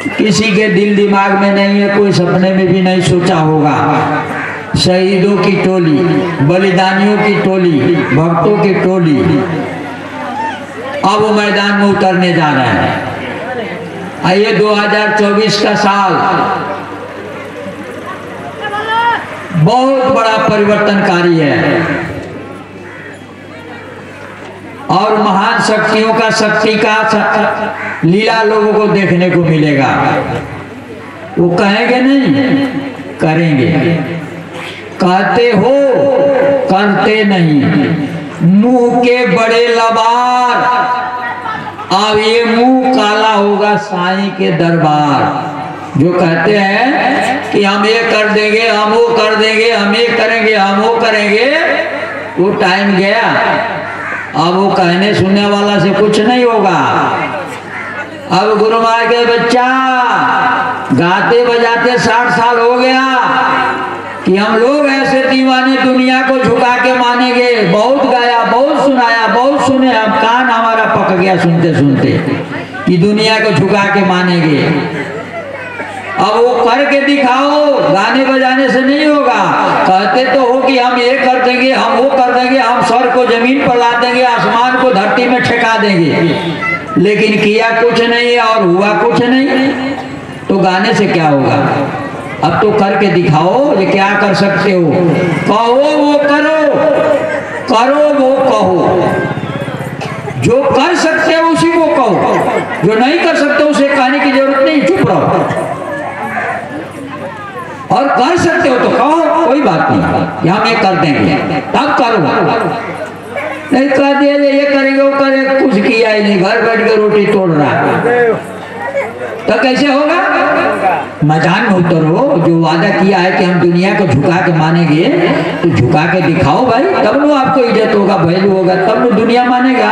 किसी के दिल दिमाग में नहीं है, कोई सपने में भी नहीं सोचा होगा। शहीदों की टोली, बलिदानियों की टोली, भक्तों की टोली अब वो मैदान में उतरने जा रहे हैं। आइए 2024 का साल बहुत बड़ा परिवर्तनकारी है और महान शक्तियों का शक्ति का लीला लोगों को देखने को मिलेगा। वो कहेंगे नहीं, करेंगे। कहते हो, करते नहीं। मुंह के बड़े लबार, अब ये मुंह काला होगा साईं के दरबार। जो कहते हैं कि हम ये कर देंगे, हम वो कर देंगे, हम ये करेंगे, हम वो करेंगे, वो टाइम गया। अब वो कहने सुनने वाला से कुछ नहीं होगा। अब गुरु महाराज के बच्चा गाते बजाते 60 साल हो गया कि हम लोग ऐसे दीवाने दुनिया को झुका के मानेंगे। बहुत गाया, बहुत सुनाया, बहुत सुने, अब कान हमारा पक गया सुनते सुनते कि दुनिया को झुका के मानेंगे। अब वो करके दिखाओ, गाने बजाने से नहीं होगा। कहते तो हो कि हम ये कर देंगे, हम वो कर देंगे, हम सर को जमीन पर ला देंगे, आसमान को धरती में ठेका देंगे, लेकिन किया कुछ नहीं और हुआ कुछ नहीं, तो गाने से क्या होगा। अब तो करके दिखाओ, ये क्या कर सकते हो। कहो वो करो, करो वो कहो। जो कर सकते हो उसी को कहो, जो नहीं कर सकते उसे कहने की जरूरत नहीं, चुप रहो। और कर सकते हो तो कहो, कोई बात नहीं, हम ये कर देंगे, तब करो। नहीं कह दिया ये करेंगे वो करेंगे, कुछ किया ही नहीं, घर बैठ के रोटी तोड़ रहा है, तो कैसे होगा। मैदान में उतरो, जो वादा किया है कि हम दुनिया को झुका के मानेंगे, तो झुका के दिखाओ भाई, तब लो आपको इज्जत होगा, वैल्यू होगा, तब लो दुनिया मानेगा।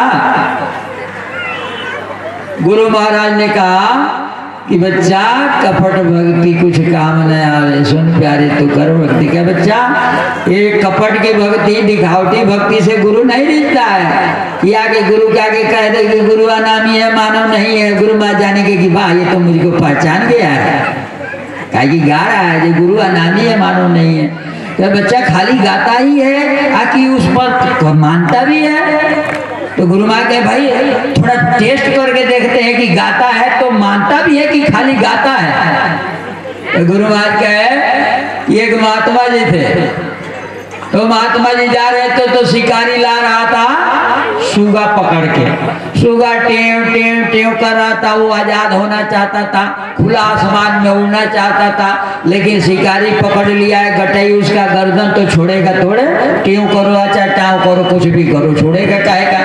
गुरु महाराज ने कहा कि बच्चा कपट भक्ति कुछ काम न आवे, सुन प्यारे तो कर भक्ति का। बच्चा ये कपट की भक्ति, दिखावटी भक्ति से गुरु नहीं रिश्ता है। कि आगे गुरु के आगे कह दे कि गुरु अनामी है, मानव नहीं है, गुरु माँ जाने के कि वाह ये तो मुझको पहचान गया है, क्या कि गा रहा है जो गुरु अनामी है, मानव नहीं है। तो बच्चा खाली गाता ही है आकि उस पर मानता भी है। तो गुरु माँ कहे भाई थोड़ा टेस्ट करके देखते हैं कि गाता है तो मानता भी है कि खाली गाता है। तो गुरु महाराज कहे एक महात्मा जी थे, तो महात्मा जी जा रहे थे तो शिकारी ला रहा था सूगा पकड़ के। सूगा टेव टेव टेव कर रहा था, वो आजाद होना चाहता था, खुला आसमान में उड़ना चाहता था, लेकिन शिकारी पकड़ लिया है गटई उसका। गर्दन तो छोड़ेगा थोड़े, टेव करो अच्छा टाव करो, कुछ भी करो, छोड़ेगा काहेगा।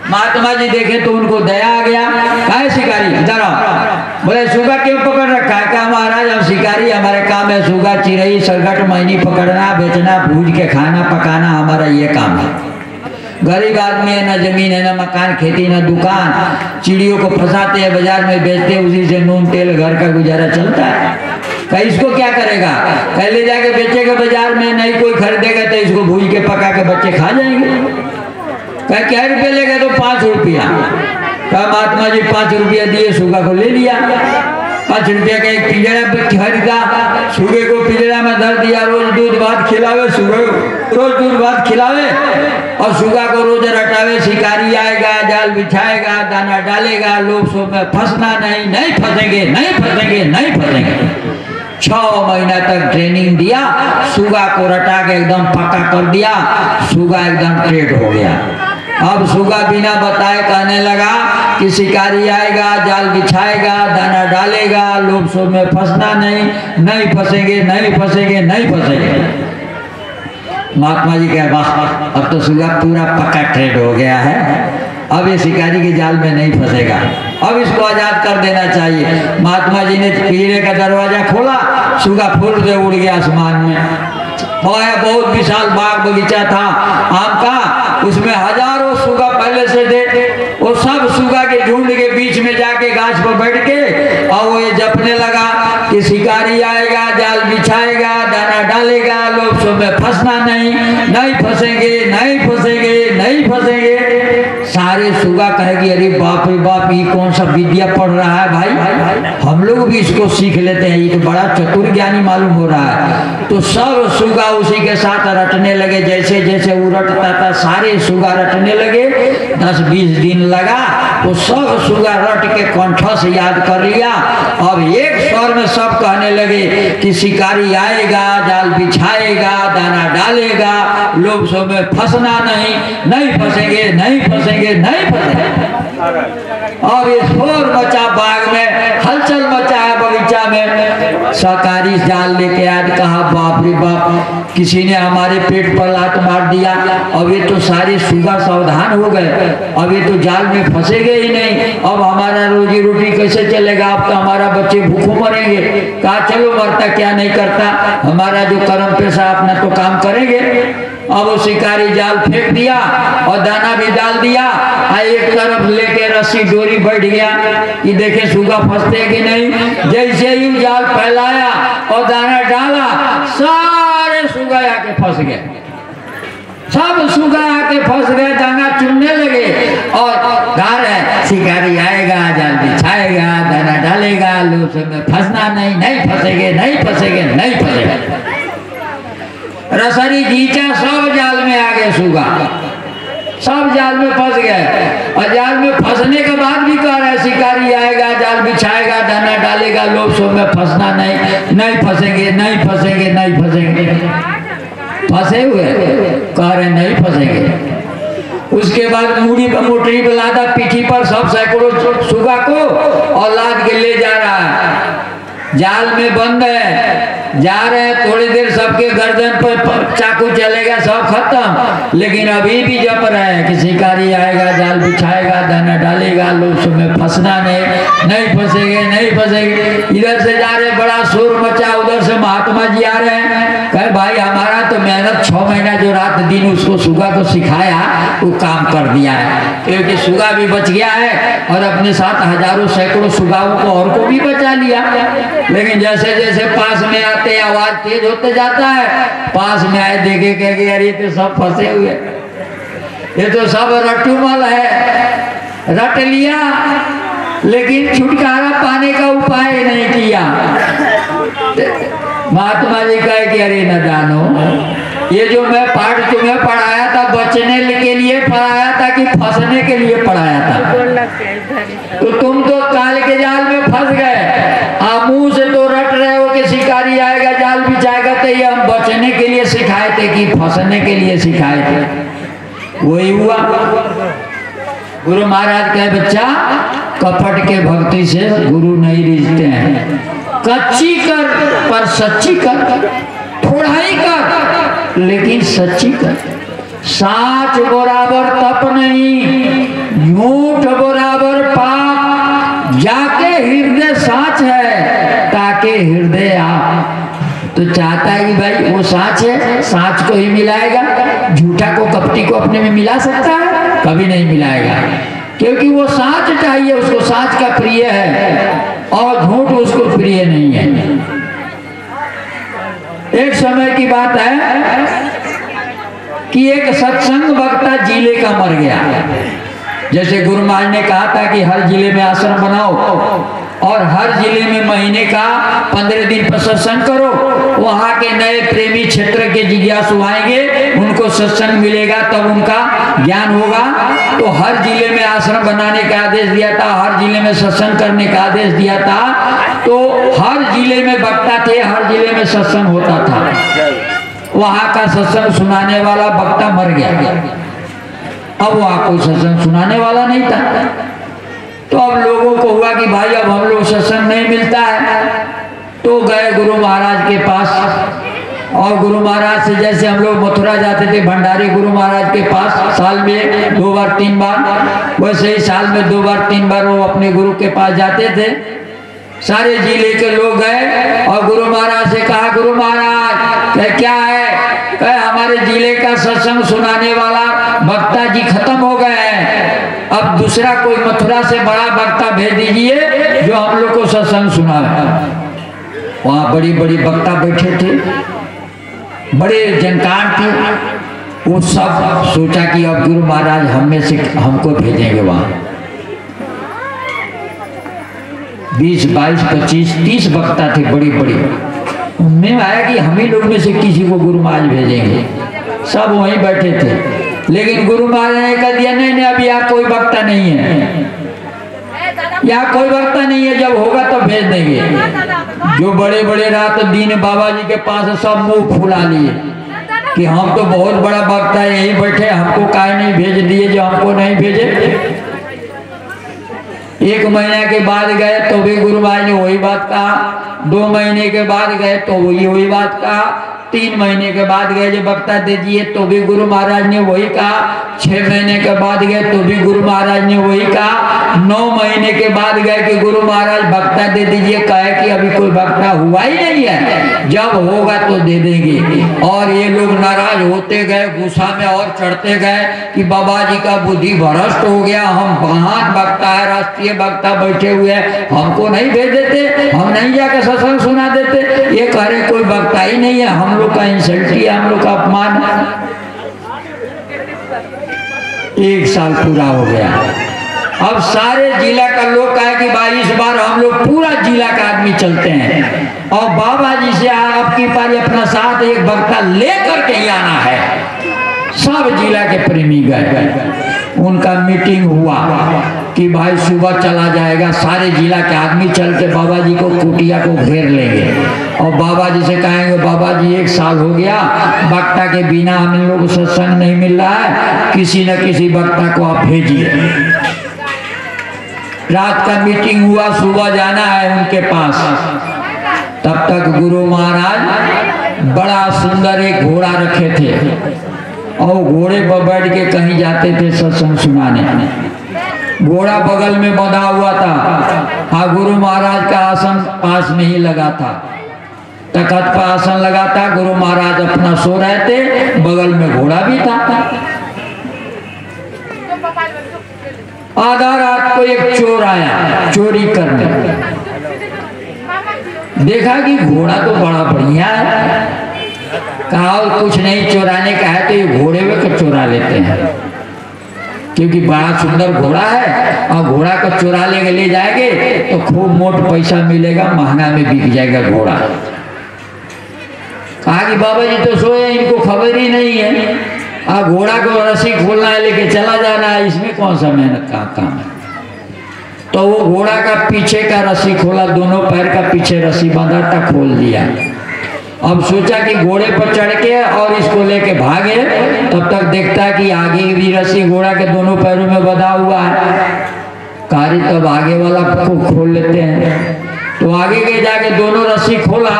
महात्मा जी देखे तो उनको दया आ गया। कहे शिकारी इधर आओ। बोले सूगा क्यों पकड़ रखा है। क्या महाराज हम शिकारी, हमारे काम है सूगा चिरई सरगट मैनी पकड़ना, बेचना, भूज के खाना पकाना, हमारा ये काम है। गरीब आदमी है, न जमीन है, न मकान, खेती, न दुकान, चिड़ियों को फंसाते हैं बाजार में बेचते हैं, उसी से नून तेल घर का गुजारा चलता है। कहीं इसको क्या करेगा, पहले जाके बेचेगा बाजार में, नहीं कोई खरीदेगा तो इसको भूज के पका के बच्चे खा जाएंगे। क्या रुपये लेगा तो 5 रुपया। तो महात्मा जी 5 रुपया दिए, सूगा को ले लिया। 5 रुपया का एक पिंजरा खरीदा, सूगे को पिंजरा में धर दिया, रोज दूध भात खिलावे, सूगे रोज दूध भात खिलावे और सूगा को रोज रटावे। शिकारी आएगा, जाल बिछाएगा, दाना डालेगा, लोग सो में फंसना नहीं, नहीं फंसेंगे, नहीं फंसेंगे, नहीं फंसेंगे। 6 महीना तक ट्रेनिंग दिया, सूगा को रटा के एकदम पक्का कर दिया, सूगा एकदम ट्रेड हो गया। अब सूगा बिना बताए कहने लगा कि शिकारी आएगा, जाल बिछाएगा, दाना डालेगा, लोग सो में फंसना नहीं, नहीं फंसेंगे, नहीं फंसेंगे, नहीं फंसेंगे। महात्मा जी कहे वाह, अब तो सूगा पूरा पक्का ट्रेड हो गया है, अब ये शिकारी के जाल में नहीं फंसेगा, अब इसको आजाद कर देना चाहिए। महात्मा जी ने पिंजरे का दरवाजा खोला, सूगा फूल से उड़ गया आसमान में। बहुत विशाल बाग बगीचा था आम का, उसमें हजारों सूगा पहले से थे। वो सब सूगा के झुंड के बीच में जाके गाछ पर बैठ के और वो ये जपने लगा कि शिकारी आएगा, जाल बिछाएगा, दाना डालेगा, लोग सो में फंसना नहीं, नहीं फंसेंगे, नहीं फंसेंगे, नहीं फंसेंगे। सारे सुगा कहेगी अरे बाप रे बाप, ये कौन सा विद्या पढ़ रहा है भाई, हम लोग भी इसको सीख लेते हैं, ये तो बड़ा चतुर ज्ञानी मालूम हो रहा है। तो सब सुगा उसी के साथ रटने लगे, जैसे जैसे वो रटता था सारे सुगा रटने लगे। 10-20 दिन लगा तो सब सुगा रट के कंठ से याद कर लिया। अब एक स्वर में सब कहने लगे कि शिकारी आएगा, जाल बिछाएगा, दाना डालेगा, लोग सब में फंसना नहीं, नहीं फंसेंगे, नहीं फंसेंगे, नहीं फंसेंगे। और ये शोर मचा, बाग में हलचल मचा है, बगीचा में। शिकारी जाल लेके आए, कहा बाप रे बाप, किसी ने हमारे पेट पर लात मार दिया। अब ये तो सारे सुगा सावधान हो गए, अब ये तो जाल में फंसेंगे ही नहीं, अब हमारा रोजी रोटी कैसे चलेगा, अब तो हमारा बच्चे भूखों मरेंगे। कहा चलो मरता क्या नहीं करता, हमारा जो कर्म पेशा अपना तो काम करेंगे। अब वो शिकारी जाल फेंक दिया और दाना भी डाल दिया, एक तरफ लेके रस्सी डोरी बैठ गया कि देखे सुगा फंसते कि नहीं। जैसे ही जाल फैलाया और दाना डाला, सारे सुगा आके फंस गए, सब सुगा आके फंस गए, दाना चुनने लगे और गा रहे शिकारी आएगा, जाल बिछाएगा, दाना डालेगा, लोग सब में फंसना नहीं, नहीं फंसेंगे, नहीं फंसेंगे, नहीं फंसेंगे। रसरी खींचा, सब जाल में आ गए सुगा, सब जाल में फंस गए। और जाल में फंसने के बाद भी कह रहे शिकारी आएगा, जाल बिछाएगा, दाना डालेगा, लोग सब में फंसना नहीं, नहीं फंसेंगे, नहीं फंसेंगे, नहीं फंसेंगे। फंसे हुए कह रहे नहीं फंसेंगे। उसके बाद मूड़ी मोटरी पे लादा पीठी पर सब सैकड़ों सुगा को और लाद के ले जा रहा है, जाल में बंद है, जा रहे हैं। थोड़ी देर सबके गर्दन पर चाकू चलेगा, सब खत्म, लेकिन अभी भी जप रहे हैं कि शिकारी आएगा, जाल बिछाएगा, दाना डालेगा, लोग सब में फंसना नहीं, नहीं फंसेंगे, नहीं फंसेंगे। इधर से जा रहे, बड़ा शोर मचा, उधर से महात्मा जी आ रहे हैं, कहे भाई हमारा तो मेहनत 6 महीना जो रात दिन उसको सुगा को सिखाया वो काम कर दिया है, क्योंकि सुगा भी बच गया है और अपने साथ हजारों सैकड़ों सुगाओं को और को भी बचा लिया। लेकिन जैसे जैसे पास में आते आवाज तेज होते जाता है, पास में आए देखे कहे यार ये तो सब फंसे हुए, ये तो सब रटूमल है, रट लिया लेकिन छुटकारा पाने का उपाय नहीं किया। महात्मा जी कहे कि अरे न जानो, ये जो मैं पाठ तुम्हें पढ़ाया था बचने के लिए पढ़ाया था कि फंसने के लिए पढ़ाया था? तो तुम तो काल के जाल में फंस गए। आप मुंह से तो रट रहे हो कि शिकारी आएगा, जाल बिछाएगा, तो ये हम बचने के लिए सिखाए थे कि फंसने के लिए सिखाए थे? वही हुआ। गुरु महाराज कहे बच्चा, कपट के भक्ति से गुरु नहीं रिझते हैं, कच्ची कर पर सच्ची कर, थोड़ा ही कर लेकिन सच्ची कर। साच बराबर तप नहीं, झूठ बराबर पाप, जाके हृदय साच है ताके हृदय आप। तो चाहता है कि भाई वो साच है, साच को ही मिलाएगा, झूठा को कपटी को अपने में मिला सकता है? कभी नहीं मिलाएगा, क्योंकि वो साच चाहिए, उसको साच का प्रिय है और झूठ उसको प्रिय नहीं है। एक समय की बात है कि एक सत्संग वक्ता जिले का मर गया। जैसे गुरु महाराज ने कहा था कि हर जिले में आश्रम बनाओ और हर जिले में महीने का 15 दिन पर सत्संग करो, वहाँ के नए प्रेमी क्षेत्र के जिज्ञासु आएंगे, उनको सत्संग मिलेगा तब उनका ज्ञान होगा। तो हर जिले में आश्रम बनाने का आदेश दिया था, हर जिले में सत्संग करने का आदेश दिया था। तो हर जिले में वक्ता थे, हर जिले में सत्संग होता था। वहाँ का सत्संग सुनाने वाला वक्ता मर गया, अब वहाँ कोई सत्संग सुनाने वाला नहीं था। तो अब लोगों को हुआ कि भाई अब हम लोग सत्संग नहीं मिलता है, तो गए गुरु महाराज के पास। और गुरु महाराज से जैसे हम लोग मथुरा जाते थे भंडारी गुरु महाराज के पास साल में 2 बार 3 बार, वैसे ही साल में 2 बार 3 बार वो अपने गुरु के पास जाते थे। सारे जिले के लोग गए और गुरु महाराज से कहा, गुरु महाराज क्या है? कहे हमारे जिले का सत्संग सुनाने वाला वक्ता जी खत्म हो गए हैं, अब दूसरा कोई मथुरा से बड़ा वक्ता भेज दीजिए जो हम लोग को सत्संग सुनाए। वहाँ बड़ी बड़ी वक्ता बैठे थे, बड़े जनकार थे, वो सब सोचा कि अब गुरु महाराज हम में से हमको भेजेंगे वहाँ। 20, 22, 25, 30 वक्ता थे बड़ी बड़ी। उनमें आया कि हम ही लोग में से किसी को गुरु महाराज भेजेंगे। सब वहीं बैठे थे, लेकिन गुरु महाराज ने कह दिया नहीं नहीं, अभी यहाँ कोई वक्ता नहीं है, यहाँ कोई वक्ता नहीं है, जब होगा तब भेज देंगे। जो बड़े बड़े रात दिन बाबा जी के पास सब मुंह फुला लिए कि हम तो बहुत बड़ा वक्ता है, यही बैठे, हमको काहे नहीं भेज दिए, जो हमको नहीं भेजे। 1 महीने के बाद गए तो भी गुरु महाराज ने वही बात कहा, 2 महीने के बाद गए तो वही बात कहा, 3 महीने के बाद गए जो वक्ता दे दिए तो भी गुरु महाराज ने वही कहा, 6 महीने के बाद गए तो भी गुरु महाराज ने वही कहा, 9 महीने के बाद गए कि गुरु महाराज वक्ता दे दीजिए, कहे कि अभी कोई वक्ता हुआ ही नहीं है, जब होगा तो दे देंगे। और ये लोग नाराज होते गए, गुस्सा में और चढ़ते गए कि बाबा जी का बुद्धि भ्रष्ट हो गया, हम महान वक्ता है, राष्ट्रीय वक्ता बैठे हुए हैं, हमको नहीं भेज देते, हम नहीं जाकर सत्संग सुना देते। ये कह रहे कोई वक्ता ही नहीं है, हम लोग का इंसल्ट है, हम लोग का अपमान है। 1 साल पूरा हो गया। अब सारे जिला का लोग कहे कि भाई इस बार हम लोग पूरा जिला का आदमी चलते हैं और बाबा जी से आपकी पारी अपना साथ एक वक्ता लेकर के ही आना है। सब जिला के प्रेमी गए, उनका मीटिंग हुआ कि भाई सुबह चला जाएगा, सारे जिला के आदमी चल के बाबा जी को कुटिया को घेर लेंगे और बाबा जी से कहेंगे बाबा जी 1 साल हो गया, वक्ता के बिना हम लोग सत्संग नहीं मिल रहा है, किसी न किसी वक्ता को आप भेजिए। रात का मीटिंग हुआ, सुबह जाना है उनके पास। तब तक गुरु महाराज बड़ा सुंदर एक घोड़ा रखे थे और घोड़े पर बैठ के कहीं जाते थे सत्संग सुनाने। घोड़ा बगल में बंधा हुआ था, हाँ गुरु महाराज का आसन पास में ही लगा था, तखत पर आसन लगा था, गुरु महाराज अपना सो रहे थे, बगल में घोड़ा भी था। आधा रात को एक चोर आया चोरी करने, देखा कि घोड़ा तो बड़ा बढ़िया है, कहा कुछ नहीं चुराने का है तो ये घोड़े में चुरा लेते हैं, क्योंकि बड़ा सुंदर घोड़ा है और घोड़ा को चुरा लेके ले जाएंगे तो खूब मोट पैसा मिलेगा, महंगा में बिक जाएगा घोड़ा। कहा कि बाबा जी तो सोए, इनको खबर ही नहीं है, घोड़ा को रस्सी खोलना है, लेके चला जाना है, इसमें कौन सा मेहनत का काम है। तो वो घोड़ा का पीछे का रस्सी खोला, दोनों पैर का पीछे रस्सी बांधा था, खोल दिया। अब सोचा कि घोड़े पर चढ़ के और इसको लेके भागे, तब तक देखता है कि आगे भी रस्सी घोड़ा के दोनों पैरों में बंधा हुआ है। कारी तब आगे वाला को खोल लेते हैं, तो आगे के जाके दोनों रस्सी खोला,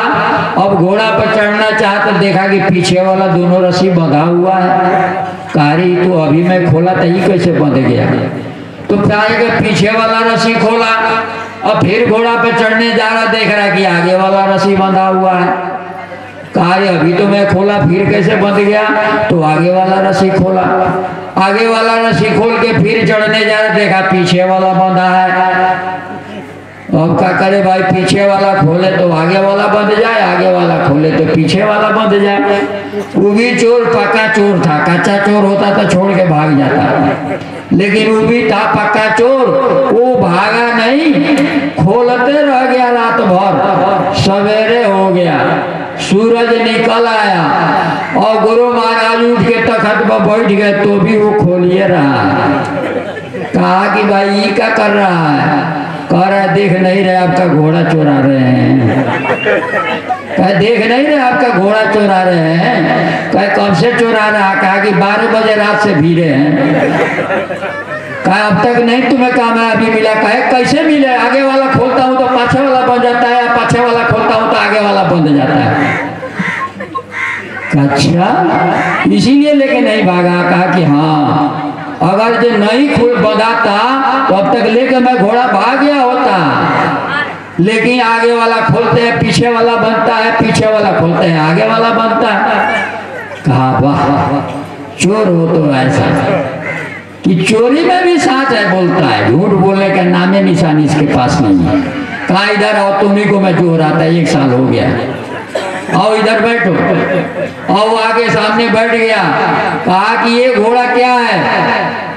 अब घोड़ा पर चढ़ना चाहता, देखा कि पीछे वाला दोनों रस्सी बंधा हुआ है। कारी तो अभी मैं खोला था, ही कैसे बंध गया। तो फिर पीछे वाला रस्सी खोला और फिर घोड़ा पे चढ़ने जा रहा, देख रहा कि आगे वाला रस्सी बंधा हुआ है। कहा अभी तो मैं खोला, फिर कैसे बंध गया। तो आगे वाला रस्सी खोला, आगे वाला रस्सी खोल के फिर चढ़ने जा रहा, देखा पीछे वाला बंधा है। अब क्या करे भाई, पीछे वाला खोले तो आगे वाला बंध जाए, आगे वाला खोले तो पीछे वाला बंध जाए। वो भी चोर पक्का चोर था, कच्चा चोर होता तो छोड़ के भाग जाता, लेकिन वो भी था पक्का चोर, वो भागा नहीं, खोलते रह गया रात भर। सवेरे हो गया, सूरज निकल आया और गुरु महाराज उठ के तखत पर बैठ गए, तो भी वो खोलिए रहा। कहा कि भाई ये क्या कर रहा है। कह रहा है देख नहीं रहे आपका घोड़ा चुरा रहे हैं। कहा देख नहीं रहे आपका घोड़ा चुरा रहे हैं। कहा कब से चुरा रहा। कहा कि 12 बजे रात से भीड़े हैं। कहा अब तक नहीं तुम्हें कामयाबी मिला। कहे कैसे मिले, आगे वाला खोलता हूँ तो पाछे वाला बंद जाता है, पाछे वाला खोलता हूँ तो आगे वाला बंद जाता है। अच्छा इसीलिए लेके नहीं भागा। कहा कि हाँ अगर जो नहीं खुल बंधाता तो अब तक लेके मैं घोड़ा भाग गया होता, लेकिन आगे वाला खोलते हैं पीछे वाला बनता है, पीछे वाला खोलते हैं आगे वाला बनता है। कहा वाह चोर हो तो ऐसा कि चोरी में भी साथ है, बोलता है, झूठ बोलने का नामे निशानी इसके पास नहीं है। कहा इधर आओ, तुम्ही को मैं चोर आता, 1 साल हो गया। आओ इधर बैठो। और वो आगे सामने बैठ गया, कहा कि ये घोड़ा क्या है?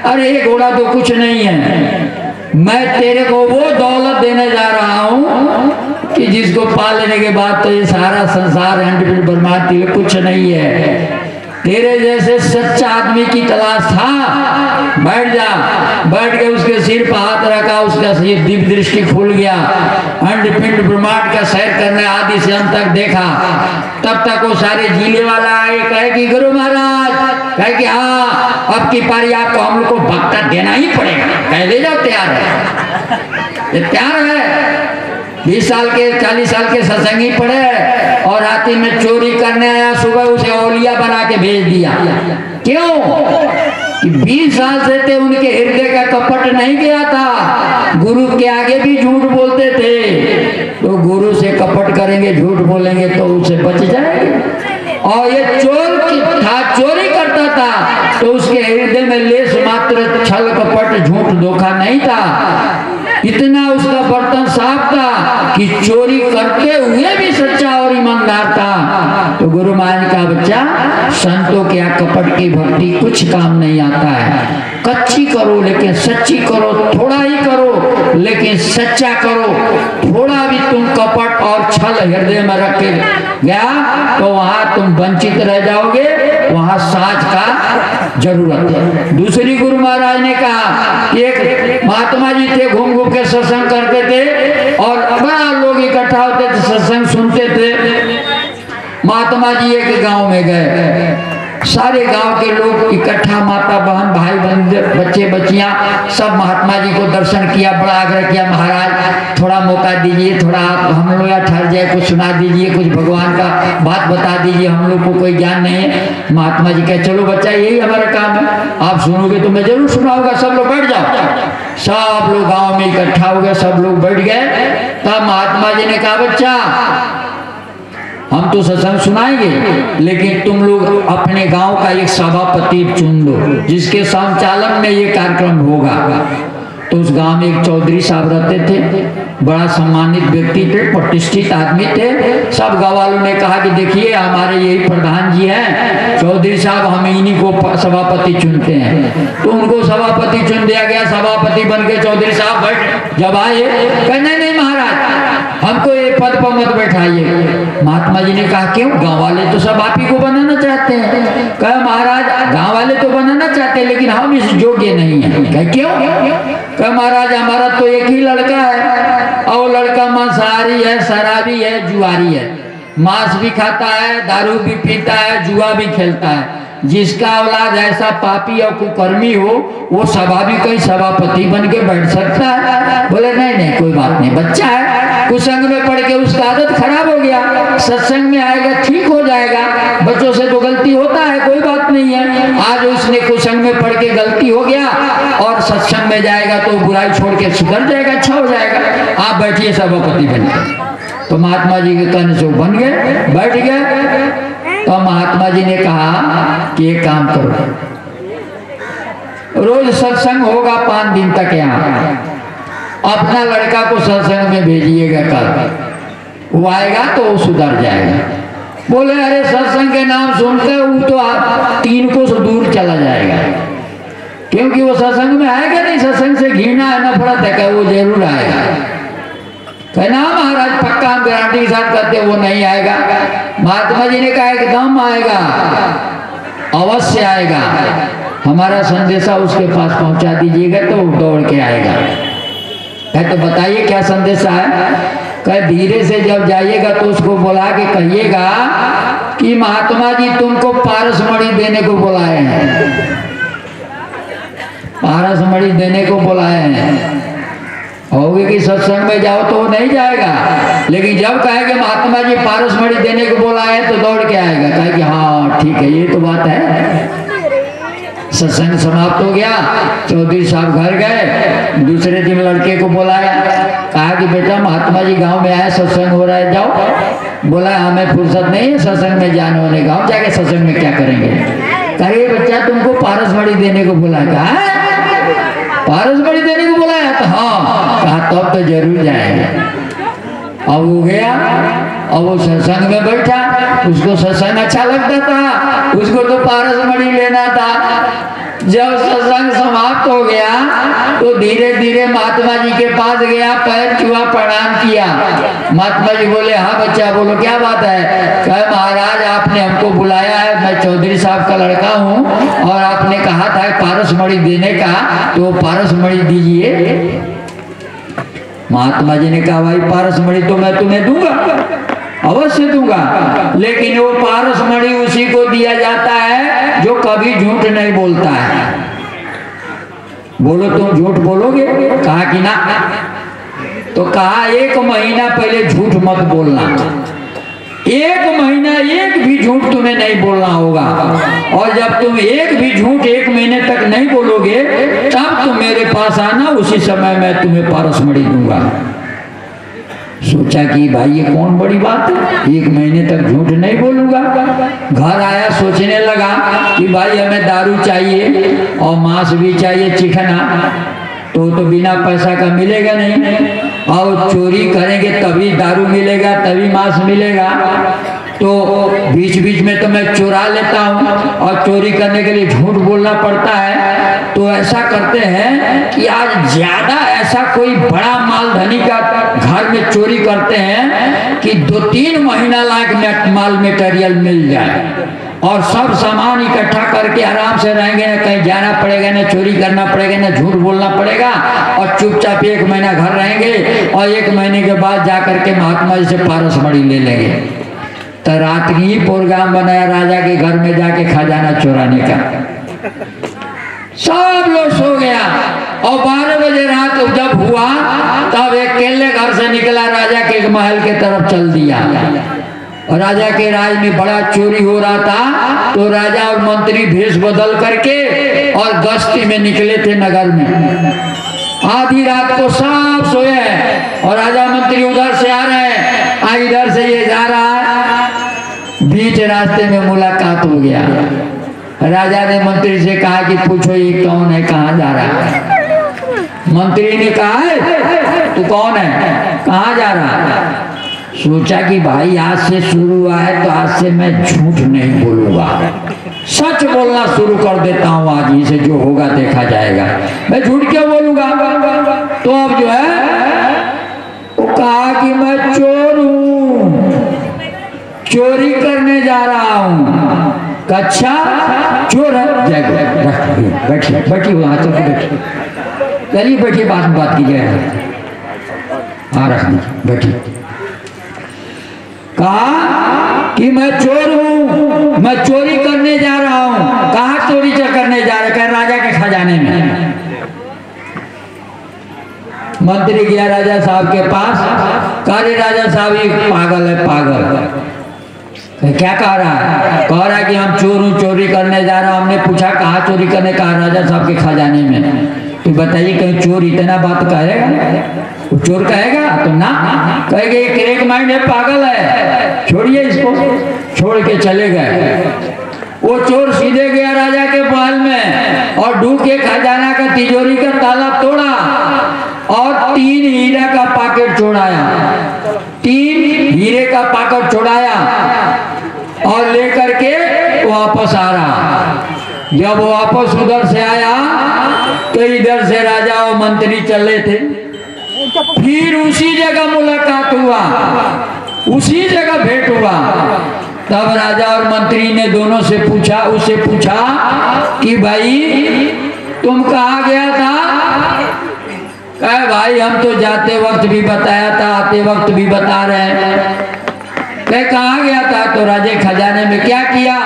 अरे ये घोड़ा तो कुछ नहीं है, मैं तेरे को वो दौलत देने जा रहा हूँ कि जिसको पा लेने के बाद तो ये सारा संसार हंड बर्बाद कुछ नहीं है। तेरे जैसे सच्चा आदमी की तलाश था, बैठ जा। बैठ के उसके सिर पर हाथ रखा, उसका सिर दिव्य दृष्टि खुल गया, अंड पिंड ब्रह्मांड का सैर करने आदि से अंत तक देखा। तब तक वो सारे जिले वाला आए, कहे कि गुरु महाराज, कहे कि हाँ अब की पारी आपको हम लोग को भक्ता देना ही पड़ेगा। कह ले जाओ, तैयार है, ये तैयार है। 20 साल के 40 साल के सत्संगी पड़े और रात्रि में चोरी करने आया, सुबह उसे औलिया बना के भेज दिया। क्यों? कि 20 साल से थे, उनके हृदय का कपट नहीं गया था। गुरु के आगे भी झूठ बोलते थे, तो गुरु से कपट करेंगे, झूठ बोलेंगे तो उसे बच जाएंगे। और ये चोर था, चोरी करता था, तो उसके हृदय में लेस मात्र छल कपट झूठ धोखा नहीं था। इतना उसका बर्तन साफ था कि चोरी करते हुए भी सच्चा और ईमानदार था। तो गुरु महाराज का बच्चा, संतों के कपट की भक्ति कुछ काम नहीं आता है। कच्ची करो लेकिन सच्ची करो, थोड़ा ही करो लेकिन सच्चा करो। थोड़ा भी तुम कपट और छल हृदय में रख के गया तो वहां तुम वंचित रह जाओगे, वहां साज का जरूरत है। दूसरी गुरु महाराज ने कहा कि एक महात्मा जी थे, घूम घूम के सत्संग करते थे और बड़ा लोग इकट्ठा होते थे, सत्संग सुनते थे। महात्मा जी एक गांव में गए, सारे गांव के लोग इकट्ठा, माता बहन भाई बहन बच्चे बच्चियां सब महात्मा जी को दर्शन किया। बड़ा आग्रह किया, महाराज थोड़ा मौका दीजिए, थोड़ा आप हम लोग यहाँ ठहर जाए, कुछ सुना दीजिए, कुछ भगवान का बात बता दीजिए, हम लोग को कोई ज्ञान नहीं है। महात्मा जी कहे चलो बच्चा यही हमारा काम है, आप सुनोगे तो मैं जरूर सुनाऊंगा, सब लोग बैठ जाओ। सब लोग गाँव में इकट्ठा हो गए, सब लोग बैठ गए। तब महात्मा जी ने कहा बच्चा हम तो सत्संग सुनाएंगे, लेकिन तुम लोग अपने गांव का एक सभापति चुन लो जिसके संचालन में ये कार्यक्रम होगा। तो उस गांव में एक चौधरी साहब रहते थे, बड़ा सम्मानित व्यक्ति थे, प्रतिष्ठित आदमी थे। सब गाँव वालों ने कहा कि देखिए हमारे यही प्रधान जी हैं चौधरी साहब, हम इन्हीं को सभापति चुनते हैं। तो उनको सभापति चुन दिया गया। सभापति बन के चौधरी साहब बैठ जब आए, कहे नहीं महाराज हमको ये पद पर मत बैठाइए। महात्मा जी ने कहा क्यों? गांव वाले तो सब आप ही को बनाना चाहते हैं। कहा महाराज गांव वाले तो बनाना चाहते हैं लेकिन हम इस योग्य नहीं है। कहा क्यों? कहा महाराज हमारा तो एक ही लड़का है और लड़का मांसाहारी है, शराबी है, जुआरी है, मांस भी खाता है, दारू भी पीता है, जुआ भी खेलता है। जिसका औलाद ऐसा पापी और कुकर्मी हो वो स्वाभाविक ही सभापति बन के बैठ सकता है। बोले नहीं नहीं कोई बात नहीं, बच्चा है, कुसंग में पढ़ के उसका आदत खराब हो गया, सत्संग में आएगा ठीक हो जाएगा। बच्चों से तो गलती होता है, कोई बात नहीं है। आज उसने कुसंग में पढ़ के गलती हो गया और सत्संग में जाएगा तो बुराई छोड़ के सुधर जाएगा, अच्छा हो जाएगा। आप बैठिए सभापति बन के। तो महात्मा जी के कहने से बन गए, बैठ गए। तो महात्मा जी ने कहा कि एक काम करो, रोज सत्संग होगा 5 दिन तक यहाँ, अपना लड़का को सत्संग में भेजिएगा, कल वो आएगा तो वो सुधर जाएगा। बोले अरे सत्संग के नाम सुनते वो तो आप 3 कोस दूर चला जाएगा, क्योंकि वो सत्संग में आएगा नहीं, सत्संग से घृणा है, नफरत है, क्या वो जरूर आएगा। कहना महाराज पक्का हम गारंटी के साथ कहते वो नहीं आएगा। महात्मा जी ने कहा एकदम आएगा, अवश्य आएगा, हमारा संदेशा उसके पास पहुंचा दीजिएगा तो वो दौड़ के आएगा। कहे तो बताइए क्या संदेशा है? कहे धीरे से जब जाइएगा तो उसको बुला के कहिएगा कि महात्मा जी तुमको पारसमणि देने को बुलाए हैं, पारसमणि देने को बुलाए हैं। होगे कि सत्संग में जाओ तो वो नहीं जाएगा, लेकिन जब कहेंगे महात्मा जी पारसमणि देने को बोला है तो दौड़ के आएगा, कहेगी हाँ ठीक है ये तो बात है। सत्संग समाप्त हो गया, चौधरी साहब घर गए। दूसरे दिन लड़के को बुलाया, कहा कि बेटा महात्मा जी गांव में आए, सत्संग हो रहा है, जाओ। बोला हमें फुर्सत नहीं है सत्संग में जाने होने, गाँव जाके सत्संग में क्या करेंगे? कहे बच्चा तुमको पारसमणि देने को बुला, कहा पारसमणि देने को बुलाया? तो हाँ, कहा तब तो जरूर जाएगा। अब हो गया और वो सत्संग में बैठा, उसको सत्संग अच्छा लगता था, उसको तो पारस मणि लेना था। जब सत्संग समाप्त हो गया तो धीरे धीरे महात्मा जी के पास गया, पैर छुआ, प्रणाम किया। महात्मा जी बोले, हाँ बच्चा बोलो क्या बात है? कहे महाराज आपने हमको बुलाया है, मैं चौधरी साहब का लड़का हूँ और आपने कहा था पारस मणि देने का, तो पारस मणि दीजिए। महात्मा जी ने कहा भाई पारस मणि तो मैं तुम्हें दूंगा, अवश्य दूंगा, लेकिन वो पारस मणि उसी को दिया जाता है जो कभी झूठ नहीं बोलता है। बोलो तुम झूठ बोलोगे? कहा कि ना। तो कहा 1 महीना पहले झूठ मत बोलना, 1 महीना एक भी झूठ तुम्हें नहीं बोलना होगा, और जब तुम एक भी झूठ 1 महीने तक नहीं बोलोगे तब तुम मेरे पास आना, उसी समय मैं तुम्हें पारस मणि दूंगा। सोचा कि भाई ये कौन बड़ी बात है, 1 महीने तक झूठ नहीं बोलूंगा। घर आया, सोचने लगा कि भाई हमें दारू चाहिए और मांस भी चाहिए चिकना, तो बिना पैसा का मिलेगा नहीं, और चोरी करेंगे तभी दारू मिलेगा, तभी मांस मिलेगा। तो बीच बीच में तो मैं चुरा लेता हूँ और चोरी करने के लिए झूठ बोलना पड़ता है। तो ऐसा करते हैं कि आज ज्यादा ऐसा कोई बड़ा मालधनी का घर में चोरी करते हैं कि 2-3 महीना लायक माल मटेरियल मिल जाए, और सब सामान इकट्ठा करके आराम से रहेंगे, ना कहीं जाना पड़ेगा, ना चोरी करना पड़ेगा, ना झूठ बोलना पड़ेगा, और चुपचाप 1 महीना घर रहेंगे और 1 महीने के बाद जाकर के महात्मा जी से पारस मणि ले लेंगे। तो रात ही प्रोग्राम बनाया राजा के घर में जाके खजाना चुराने का। सब लोग सो गया और 12 बजे रात जब हुआ तब एक केले घर से निकला, राजा के महल के तरफ चल दिया। और राजा के राज में बड़ा चोरी हो रहा था, तो राजा और मंत्री भेष बदल करके और गश्ती में निकले थे नगर में। आधी रात को सब सोए हैं और राजा मंत्री उधर से आ रहे हैं, इधर से ये जा रहा है। बीच रास्ते में मुलाकात हो गया। राजा ने मंत्री से कहा कि पूछो ये कौन है, कहाँ जा रहा है? मंत्री ने कहा है तू कौन है, कहाँ जा रहा है? सोचा कि भाई आज से शुरू हुआ है तो आज से मैं झूठ नहीं बोलूंगा, सच बोलना शुरू कर देता हूँ। आज ही से जो होगा देखा जाएगा, मैं झूठ क्यों बोलूंगा। तो अब जो है वो कहा कि मैं चोर हूँ, चोरी करने जा रहा हूँ। अच्छा चोर है, बैठिए बैठिए वहां चल के बैठिए, चलिए बैठिए, बात की जाए। हाँ रख दीजिए, बैठिए। कहा कि मैं चोर हूँ, मैं चोरी करने जा रहा हूँ। कहाँ चोरी करने जा रहा है? राजा के खजाने में। मंत्री गया राजा साहब के पास, कहा राजा साहब ये पागल है, पागल। क्या कह रहा है? कह रहा है कि हम चोर हूँ, चोरी करने जा रहा हूँ। हमने पूछा कहाँ चोरी करने? कहा राजा साहब के खजाने में। तो बताइए कहीं चोर इतना बात कहेगा? वो चोर कहेगा? तो ना कहेगा ये क्रेक माइंड है, पागल है, छोड़िए इसको। छोड़ के चले गए। वो चोर सीधे गया राजा के महल में और ढूंढ के खजाना का तिजोरी का ताला तोड़ा और 3 हीरा का पैकेट छोड़ाया, 3 हीरे का पैकेट छोड़ाया और लेकर के वापस आ रहा। जब वापस उधर से आया तो इधर से राजा और मंत्री चले थे। फिर उसी जगह मुलाकात हुआ, उसी जगह भेंट हुआ। तब राजा और मंत्री ने दोनों से पूछा, उससे पूछा कि भाई तुम कहाँ गया था? कहे भाई हम तो जाते वक्त भी बताया था, आते वक्त भी बता रहे हैं। कहे कहाँ गया था? तो राजा खजाने में। क्या किया?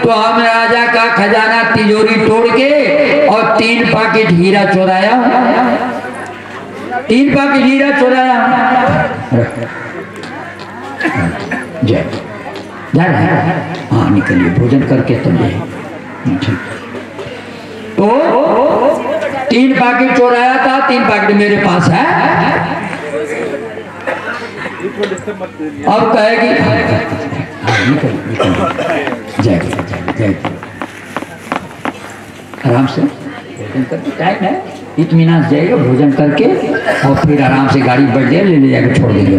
तो हम राजा का खजाना तिजोरी तोड़ के और 3 पैकेट हीरा चुराया, 3 पैकेट हीरा चुराया। जय जा रहे हैं? हाँ निकलिए, भोजन करके तब जाइए। तो 3 पैकेट चुराया था, 3 पैकेट मेरे पास है। अब कहेगी जय जय, आराम से भोजन करके, टाइम है, इत्मीनान से जाएगा भोजन करके और फिर आराम से गाड़ी बढ़ जाए, ले जाकर छोड़ देंगे।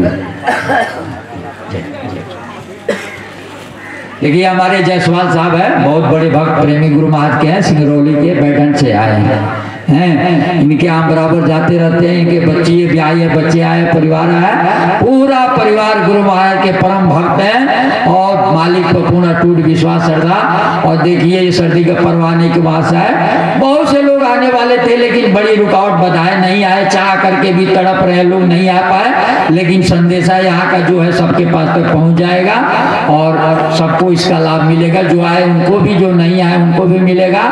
देखिए हमारे जायसवाल साहब है, बहुत बड़े भक्त प्रेमी गुरु महाराज के हैं, सिंगरौली के बैठन से आए हैं। इनके यहाँ बराबर जाते रहते हैं। इनके बच्चे भी आए, बच्चे आए, परिवार आए, पूरा परिवार गुरु महाराज के परम भक्त हैं और मालिक पर पूर्ण टूट विश्वास श्रद्धा। और देखिए ये सर्दी का परवाने के पास है, बहुत से लोग आने वाले थे लेकिन बड़ी रुकावट बधाए नहीं आए, चाह करके भी तड़प रहे लोग नहीं आ पाए। लेकिन संदेशा यहाँ का जो है सबके पास तक पहुँच जाएगा और सबको इसका लाभ मिलेगा। जो आए उनको भी, जो नहीं आए उनको भी मिलेगा,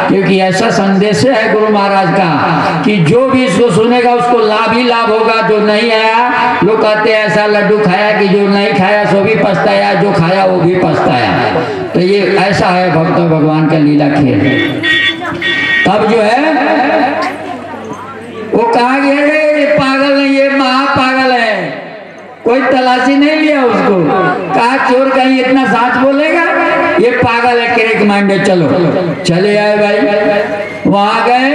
क्योंकि ऐसा संदेश है गुरु महाराज का कि जो भी इसको सुनेगा उसको लाभ ही लाभ होगा। जो नहीं आया, लोग कहते हैं ऐसा लड्डू खाया कि जो नहीं खाया सो भी पछताया, जो खाया वो भी पछताया। तो ये ऐसा है भक्त भगवान का लीला खेल। तब जो है वो कहा गया ये पागल नहीं, ये महापागल है, कोई तलाशी नहीं लिया उसको। कहा चोर कहीं इतना साच बोलेगा, ये पागल है, क्रेक माइंडेड। चलो चले आए भाई, वहां गए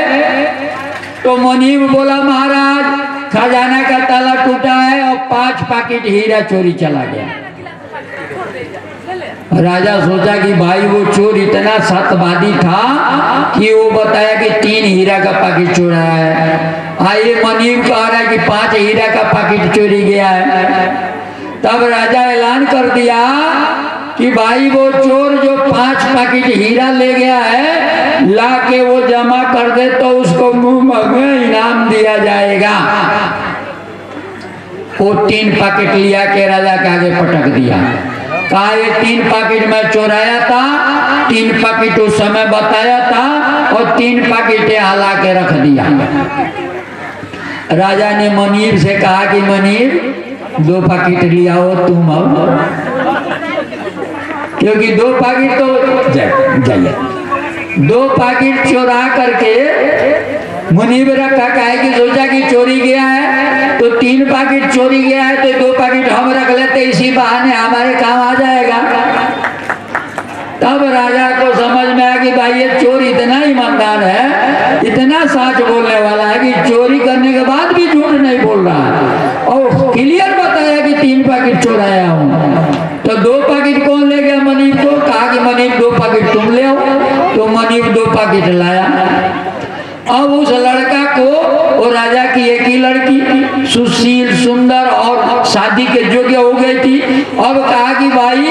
तो मुनीब बोला महाराज खजाना का ताला टूटा है और 5 पैकेट हीरा चोरी चला गया। राजा सोचा कि भाई वो चोर इतना सत्यवादी था कि वो बताया कि 3 हीरा का पैकेट चुराया है। आइए मुनीब कह रहा है कि 5 हीरा का पैकेट चोरी गया है। तब राजा ऐलान कर दिया कि भाई वो चोर जो 5 पैकेट हीरा ले गया है, ला के वो जमा कर दे तो उसको मुंह में इनाम दिया जाएगा। वो 3 पैकेट लिया के राजा के आगे पटक दिया। कहा ये 3 पैकेट में चोराया था, 3 पैकेट उस समय बताया था और 3 पैकेट हला के रख दिया। राजा ने मुनीब से कहा कि मुनीब 2 पैकेट लिया हो तुम, क्योंकि 2 पैकेट तो जाइए 2 पैकेट चोरा करके मुनीब रखा। कहे कि सोचा कि चोरी गया है तो 3 पैकेट चोरी गया है तो 2 पैकेट हम रख लेते, इसी बहाने हमारे काम आ जाएगा। तब राजा को समझ में आया कि भाई ये चोर इतना ईमानदार है, इतना सच बोलने वाला है कि चोरी करने के बाद भी झूठ नहीं बोल रहा है और क्लियर बताया कि 3 पैकेट चोराया हूँ। तो 2 पैकेट कौन ले गया मुनीब को? कहा कि मुनीब 2 पैकेट तुम ले आओ। तो मुनीब 2 पैकेट लाया। अब उस लड़का को, वो राजा की एक ही लड़की सुशील सुंदर और शादी के योग्य हो गई थी। अब कहा कि भाई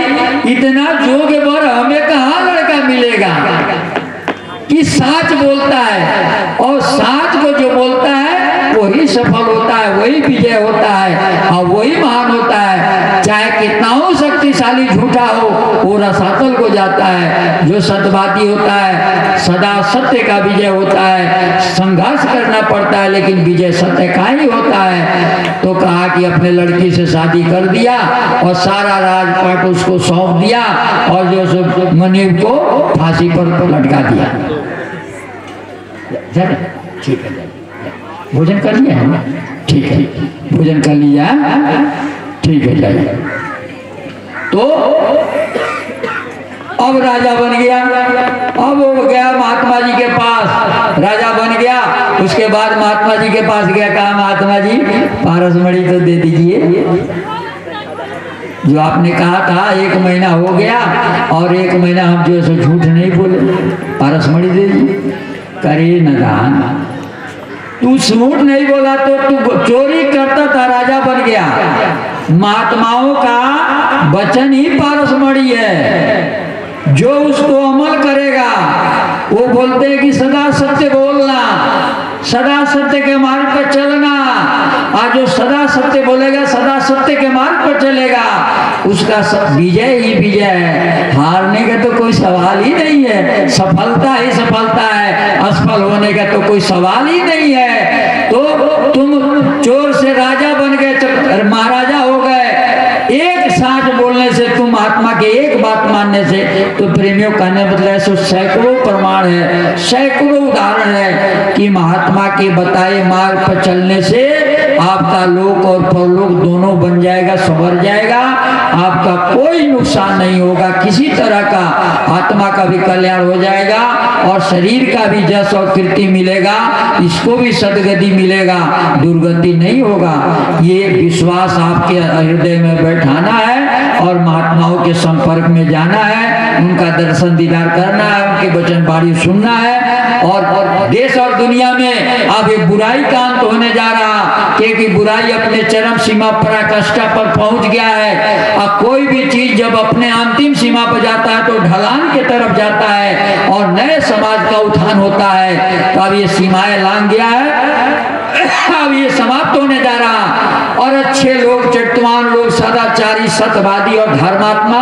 इतना योग्य वर हमें कहाँ लड़का मिलेगा कि साच बोलता है, और साच को जो बोलता है वही सफल होता है, वही विजय होता है और वही महान होता है। चाहे कितना हो शक्तिशाली झूठा हो, वो रसातल को जाता है। जो सत्यवादी होता है सदा सत्य का विजय होता है। संघर्ष करना पड़ता है लेकिन विजय सत्य का ही होता है। तो कहा कि अपने लड़की से शादी कर दिया और सारा राजपाट उसको सौंप दिया और जो मुनीब को फांसी पर लटका दिया। ठीक है, भोजन कर लिया है ना? ठीक है, भोजन कर लिया, ठीक है जाइए। तो अब राजा बन गया। अब वो गया महात्मा जी के पास, राजा बन गया। उसके बाद महात्मा जी के पास गया, कहा महात्मा जी पारसमणि तो दे दीजिए, जो आपने कहा था 1 महीना हो गया और 1 महीना हम जो है झूठ नहीं बोले, पारसमणि दे दीजिए। करे नदान, तू झूठ नहीं बोला तो तू चोरी करता था, राजा बन गया। महात्माओं का वचन ही पारसमणि है, जो उसको अमल करेगा। वो बोलते हैं कि सदा सत्य बोलना, सदा सत्य के मार्ग पर चलना। आज जो सदा सत्य बोलेगा, सदा सत्य के मार्ग पर चलेगा, उसका विजय ही विजय है। हारने का तो कोई सवाल ही नहीं है, सफलता ही सफलता है, असफल होने का तो कोई सवाल ही नहीं है। तो तुम चोर से राजा बन गए, महाराजा हो गए। एक साच बोलने से, तुम महात्मा के एक बात मानने से, तो प्रेमियों कहने मतलब ऐसे सैकड़ों प्रमाण है, सैकड़ों उदाहरण है कि महात्मा के बताए मार्ग पर चलने से आपका लोक और परलोक दोनों बन जाएगा, संवर जाएगा। आपका कोई नुकसान नहीं होगा, किसी तरह का आत्मा का भी कल्याण हो जाएगा और शरीर का भी जस और कीर्ति मिलेगा, इसको भी सदगति मिलेगा, दुर्गति नहीं होगा। ये विश्वास आपके हृदय में बैठाना है और महात्माओं के संपर्क में जाना है, उनका दर्शन दीदार करना है, उनके वचन बाणी सुनना है। और देश और दुनिया में अब ये बुराई का अंत होने जा रहा, क्योंकि बुराई अपने चरम सीमा पराकाष्ठा पर पहुंच गया है। अब कोई भी चीज जब अपने अंतिम सीमा पर जाता है तो ढलान की तरफ जाता है और नए समाज का उत्थान होता है। तो अब ये सीमाएं लांघ गया है, अब ये समाप्त होने जा रहा और अच्छे लोग, चरित्रवान लोग, सदाचारी, सत्यवादी और धर्मात्मा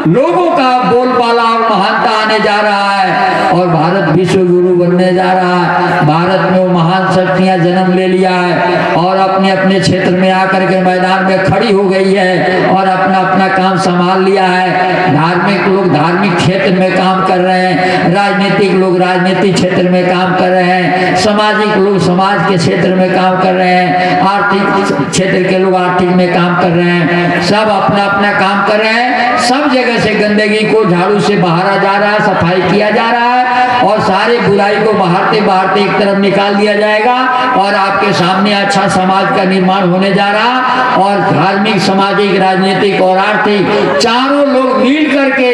लोगों का बोलबाला और महानता आने जा रहा है और भारत विश्व गुरु बनने जा रहा है। भारत में वो महान शक्तियां जन्म ले लिया है और अपने अपने क्षेत्र में आकर के मैदान में खड़ी हो गई है और अपना अपना काम संभाल लिया है। धार्मिक लोग धार्मिक क्षेत्र में काम कर रहे हैं, राजनीतिक लोग राजनीतिक क्षेत्र में काम कर रहे हैं, सामाजिक लोग समाज के क्षेत्र में काम कर रहे हैं, आर्थिक क्षेत्र के लोग आर्थिक में काम कर रहे हैं। सब अपना अपना काम कर रहे हैं। सब जगह से गंदगी को झाड़ू से बहारा जा रहा है, सफाई किया जा रहा है और सारे बुराई को बहारते बहारते एक तरफ निकाल दिया जाएगा और आपके सामने अच्छा समाज का निर्माण होने जा रहा। और धार्मिक, सामाजिक, राजनीतिक और आर्थिक चारों लोग मिल करके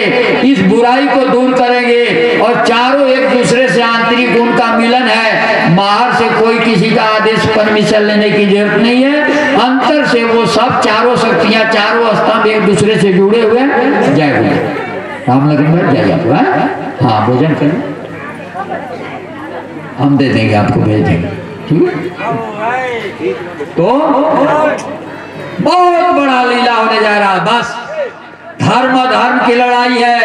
इस बुराई को दूर करेंगे और चारों एक दूसरे से आंतरिक उनका मिलन है। बाहर से कोई किसी का आदेश परमिशन लेने की जरूरत नहीं है, अंतर से वो सब चारों शक्तियां, चारों स्तंभ एक दूसरे से जुड़े हुए जय बोले राम लगन बैठ जाइए आप। हाँ, भोजन करें, हम दे देंगे आपको, भेज देंगे, ठीक है। तो बहुत बड़ा लीला होने जा रहा। बस धर्म धर्म की लड़ाई है,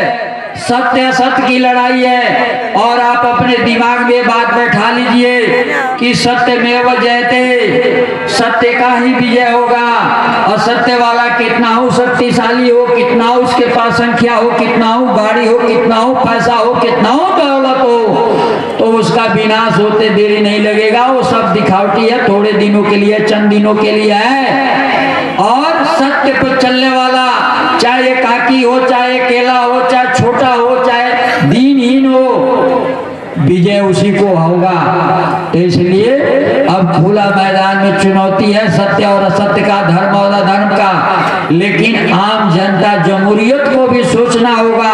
सत्य सत्य की लड़ाई है और आप अपने दिमाग में बात बैठा लीजिए कि सत्यमेव जयते, सत्य का ही विजय होगा। और सत्य वाला कितना हो शक्तिशाली हो, कितना हो उसके पास संख्या हो, कितना हो गाड़ी हो, कितना हो पैसा हो, कितना हो दौलत हो, तो उसका विनाश होते देरी नहीं लगेगा। वो सब दिखावटी है, थोड़े दिनों के लिए, चंद दिनों के लिए है। और सत्य पर चलने वाला, चाहे काकी हो, चाहे केला हो, चाहे छोटा हो, चाहे दीनहीन हो, विजय उसी को होगा। तो इसलिए अब खुला मैदान में चुनौती है सत्य और असत्य का, धर्म और अधर्म का। लेकिन आम जनता, जमहूरियत को भी सोचना होगा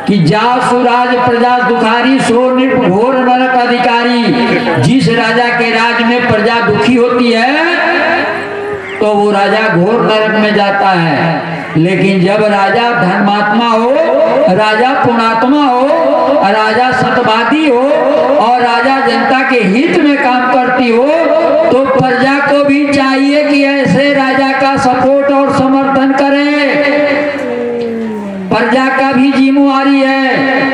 कि जा सुराज प्रजा दुखारी, सो नृप घोर नरक अधिकारी। जिस राजा के राज में प्रजा दुखी होती है तो वो राजा घोर नरक में जाता है। लेकिन जब राजा धर्मात्मा हो, राजा पुणात्मा हो, राजा सत्यवादी हो और राजा जनता के हित में काम करती हो, तो प्रजा को भी चाहिए कि ऐसे राजा का सपोर्ट और समर्थन करे। प्रजा का भी जिम्मेवारी है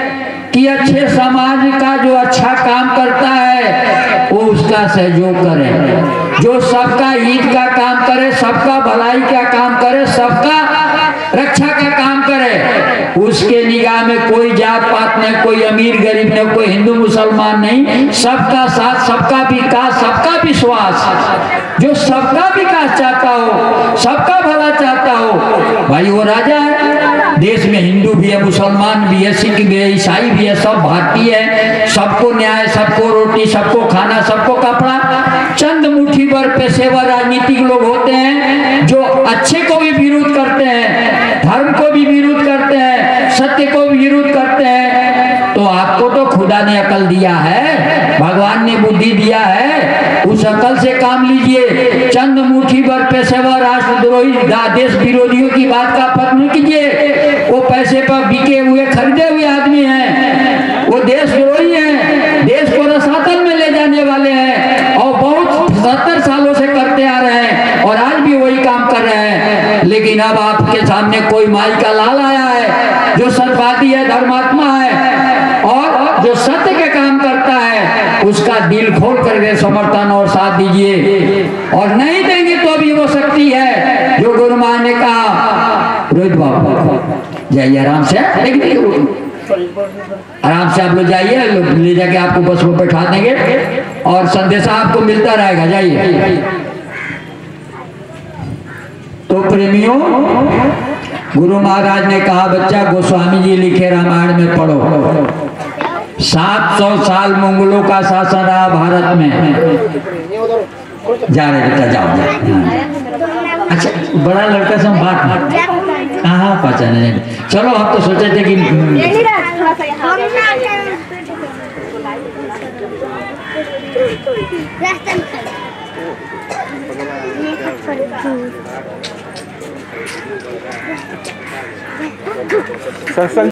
कि अच्छे समाज का जो अच्छा काम करता है वो उसका सहयोग करे, जो सबका हित का काम करे, सबका भलाई का काम करे, सबका रक्षा का काम करे। उसके निगाह में कोई जात पात नहीं, कोई अमीर गरीब नहीं, कोई हिंदू मुसलमान नहीं, सबका साथ, सबका विकास, सबका विश्वास। जो सबका विकास चाहता हो, सबका भला चाहता हो, भाई वो राजा है। देश में हिंदू भी है, मुसलमान भी है, सिख भी है, ईसाई भी है, सब भारतीय है। सबको न्याय, सबको रोटी, सबको खाना, सबको कपड़ा। चंद मुट्ठी भर पेशेवर राजनीतिक लोग होते हैं जो अच्छे को भी विरोध करते हैं, धर्म को भी विरोध करते हैं, सत्य को भी विरोध करते हैं। तो आपको तो खुदा ने अकल दिया है, भगवान ने बुद्धि दिया है, उस अकल से काम लीजिए। चंद मुट्ठी भर पेशेवर राष्ट्रद्रोही, देश विरोधियों की बात का पता नहीं कीजिए। वो पैसे पर बिके हुए, खरीदे हुए आदमी हैं, वो देशद्रोही हैं, देश को रसातल में ले जाने वाले हैं और बहुत 70 सालों से करते आ रहे हैं और आज भी वही काम कर रहे हैं। लेकिन अब आपके सामने कोई माई का लाल आया है जो सत्यवादी है, धर्मात्मा है और जो सत्य के काम करता है, उसका दिल खोल करके समर्थन और साथ दीजिए। और नहीं देंगे तो भी वो शक्ति है जो गुरु महाराज ने कहा। रोहित बाबू जाइए आराम से, आराम से आप लोग जाइए, ले जाके आपको बस में बैठा देंगे और संदेशा आपको मिलता रहेगा। जाइए। तो प्रेमियों, गुरु महाराज ने कहा बच्चा गोस्वामी जी लिखे रामायण में पढ़ो। 700 साल मंगलों का शासन रहा भारत में। जा रहे बेटा, जाओ जाओ। अच्छा, बड़ा लड़का से बात कहाँ पहचाने। चलो, हम तो सोचे थे कि सत्संग